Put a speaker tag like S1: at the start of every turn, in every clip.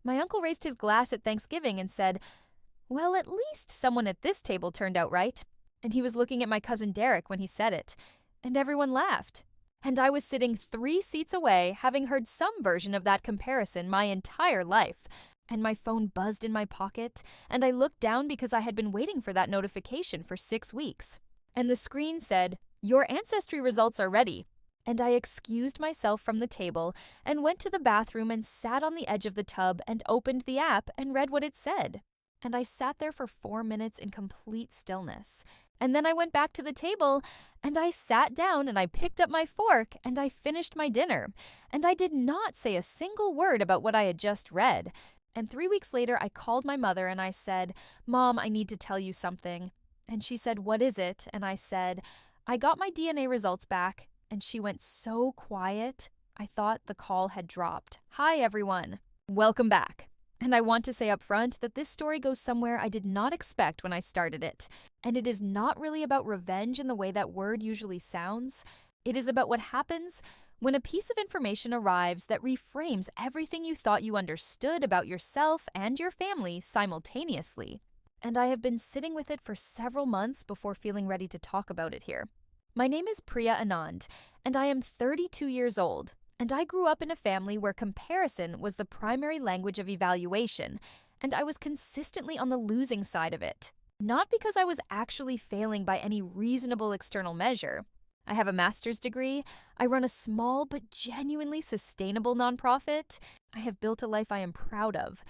S1: My uncle raised his glass at Thanksgiving and said, "Well, at least someone at this table turned out right." And he was looking at my cousin Derek when he said it. And everyone laughed. And I was sitting 3 seats away, having heard some version of that comparison my entire life. And my phone buzzed in my pocket, and I looked down because I had been waiting for that notification for 6 weeks. And the screen said, "Your ancestry results are ready." And I excused myself from the table and went to the bathroom and sat on the edge of the tub and opened the app and read what it said. And I sat there for 4 minutes in complete stillness. And then I went back to the table and I sat down and I picked up my fork and I finished my dinner. And I did not say a single word about what I had just read. And 3 weeks later, I called my mother and I said, "Mom, I need to tell you something." And she said, "What is it?" And I said, "I got my DNA results back." And she went so quiet, I thought the call had dropped. Hi, everyone. Welcome back. And I want to say up front that this story goes somewhere I did not expect when I started it. And it is not really about revenge in the way that word usually sounds. It is about what happens when a piece of information arrives that reframes everything you thought you understood about yourself and your family simultaneously. And I have been sitting with it for several months before feeling ready to talk about it here. My name is Priya Anand, and I am 32 years old. And I grew up in a family where comparison was the primary language of evaluation, and I was consistently on the losing side of it. Not because I was actually failing by any reasonable external measure. I have a master's degree, I run a small but genuinely sustainable nonprofit, I have built a life I am proud of.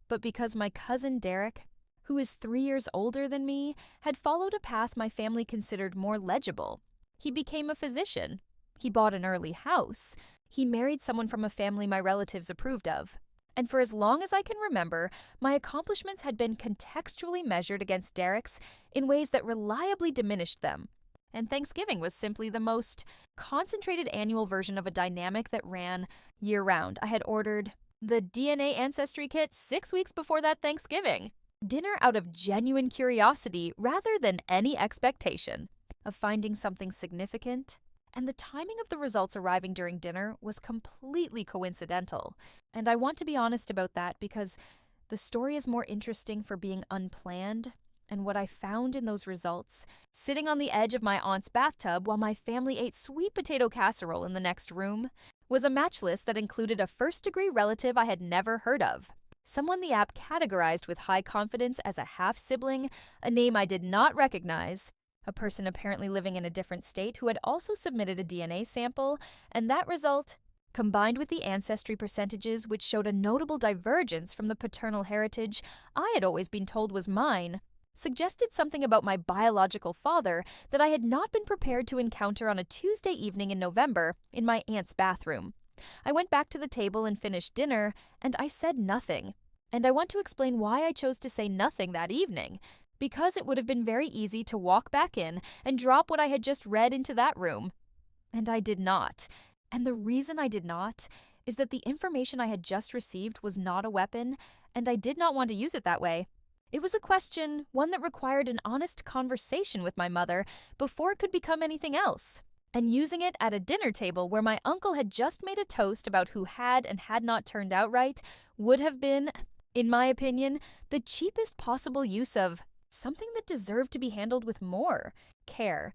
S1: But because my cousin Derek, who is 3 years older than me, had followed a path my family considered more legible. He became a physician. He bought an early house. He married someone from a family my relatives approved of. And for as long as I can remember, my accomplishments had been contextually measured against Derek's in ways that reliably diminished them. And Thanksgiving was simply the most concentrated annual version of a dynamic that ran year-round. I had ordered the DNA Ancestry Kit 6 weeks before that Thanksgiving. Dinner out of genuine curiosity rather than any expectation of finding something significant. And the timing of the results arriving during dinner was completely coincidental. And I want to be honest about that because the story is more interesting for being unplanned. And what I found in those results, sitting on the edge of my aunt's bathtub while my family ate sweet potato casserole in the next room, was a match list that included a first-degree relative I had never heard of. Someone the app categorized with high confidence as a half-sibling, a name I did not recognize, a person apparently living in a different state who had also submitted a DNA sample, and that result, combined with the ancestry percentages which showed a notable divergence from the paternal heritage I had always been told was mine, suggested something about my biological father that I had not been prepared to encounter on a Tuesday evening in November in my aunt's bathroom. I went back to the table and finished dinner, and I said nothing. And I want to explain why I chose to say nothing that evening. Because it would have been very easy to walk back in and drop what I had just read into that room. And I did not. And the reason I did not is that the information I had just received was not a weapon, and I did not want to use it that way. It was a question, one that required an honest conversation with my mother before it could become anything else. And using it at a dinner table where my uncle had just made a toast about who had and had not turned out right would have been, in my opinion, the cheapest possible use of something that deserved to be handled with more care.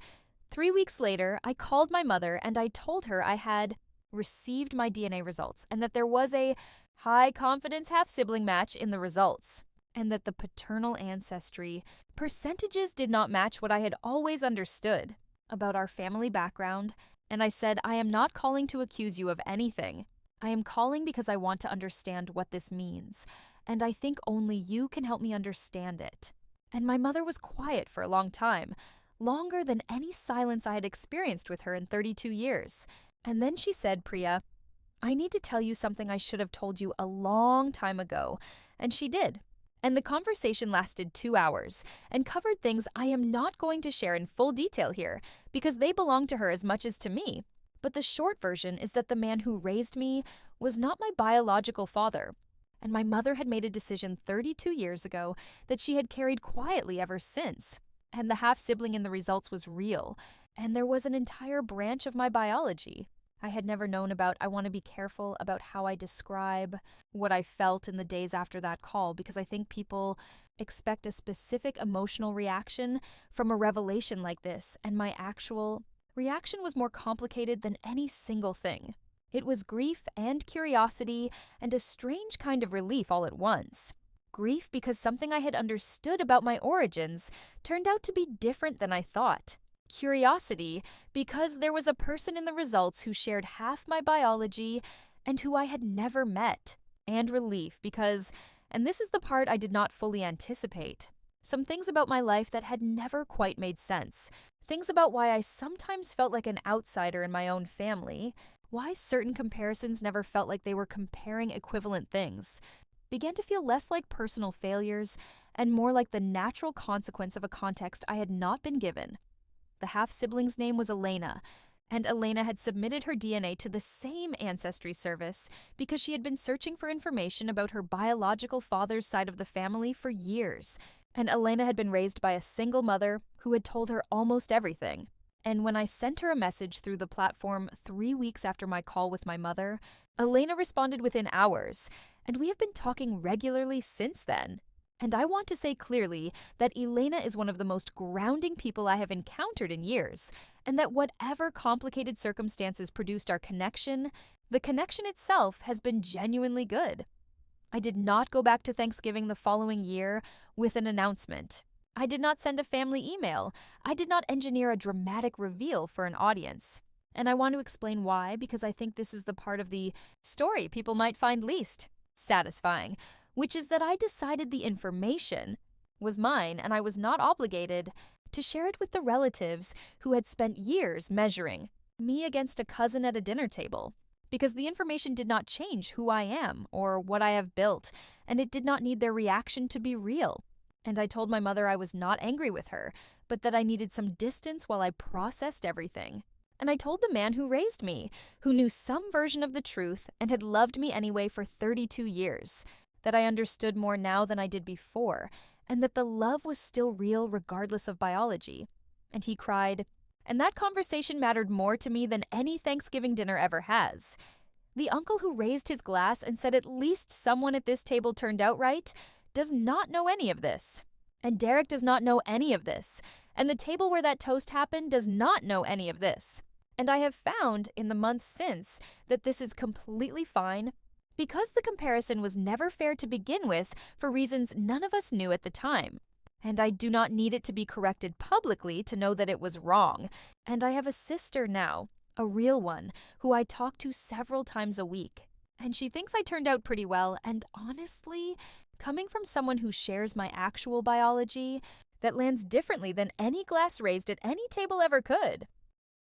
S1: 3 weeks later, I called my mother and I told her I had received my DNA results and that there was a high-confidence half-sibling match in the results, and that the paternal ancestry percentages did not match what I had always understood about our family background, and I said, "I am not calling to accuse you of anything. I am calling because I want to understand what this means, and I think only you can help me understand it." And my mother was quiet for a long time, longer than any silence I had experienced with her in 32 years. And then she said, "Priya, I need to tell you something I should have told you a long time ago." And she did. And the conversation lasted 2 hours and covered things I am not going to share in full detail here because they belong to her as much as to me. But the short version is that the man who raised me was not my biological father. And my mother had made a decision 32 years ago that she had carried quietly ever since. And the half-sibling in the results was real, and there was an entire branch of my biology, I had never known about. I want to be careful about how I describe what I felt in the days after that call because I think people expect a specific emotional reaction from a revelation like this, and my actual reaction was more complicated than any single thing. It was grief and curiosity and a strange kind of relief all at once. Grief because something I had understood about my origins turned out to be different than I thought. Curiosity because there was a person in the results who shared half my biology and who I had never met. And relief because, and this is the part I did not fully anticipate, some things about my life that had never quite made sense. Things about why I sometimes felt like an outsider in my own family, why certain comparisons never felt like they were comparing equivalent things, began to feel less like personal failures and more like the natural consequence of a context I had not been given. The half-sibling's name was Elena, and Elena had submitted her DNA to the same ancestry service because she had been searching for information about her biological father's side of the family for years, and Elena had been raised by a single mother who had told her almost everything. And when I sent her a message through the platform 3 weeks after my call with my mother, Elena responded within hours, and we have been talking regularly since then. And I want to say clearly that Elena is one of the most grounding people I have encountered in years, and that whatever complicated circumstances produced our connection, the connection itself has been genuinely good. I did not go back to Thanksgiving the following year with an announcement. I did not send a family email. I did not engineer a dramatic reveal for an audience. And I want to explain why, because I think this is the part of the story people might find least satisfying, which is that I decided the information was mine and I was not obligated to share it with the relatives who had spent years measuring me against a cousin at a dinner table. Because the information did not change who I am or what I have built, and it did not need their reaction to be real. And I told my mother I was not angry with her, but that I needed some distance while I processed everything. And I told the man who raised me, who knew some version of the truth and had loved me anyway for 32 years, that I understood more now than I did before, and that the love was still real regardless of biology. And he cried, and that conversation mattered more to me than any Thanksgiving dinner ever has. The uncle who raised his glass and said at least someone at this table turned out right does not know any of this. And Derek does not know any of this. And the table where that toast happened does not know any of this. And I have found in the months since that this is completely fine because the comparison was never fair to begin with for reasons none of us knew at the time. And I do not need it to be corrected publicly to know that it was wrong. And I have a sister now, a real one, who I talk to several times a week. And she thinks I turned out pretty well, and honestly, coming from someone who shares my actual biology, that lands differently than any glass raised at any table ever could.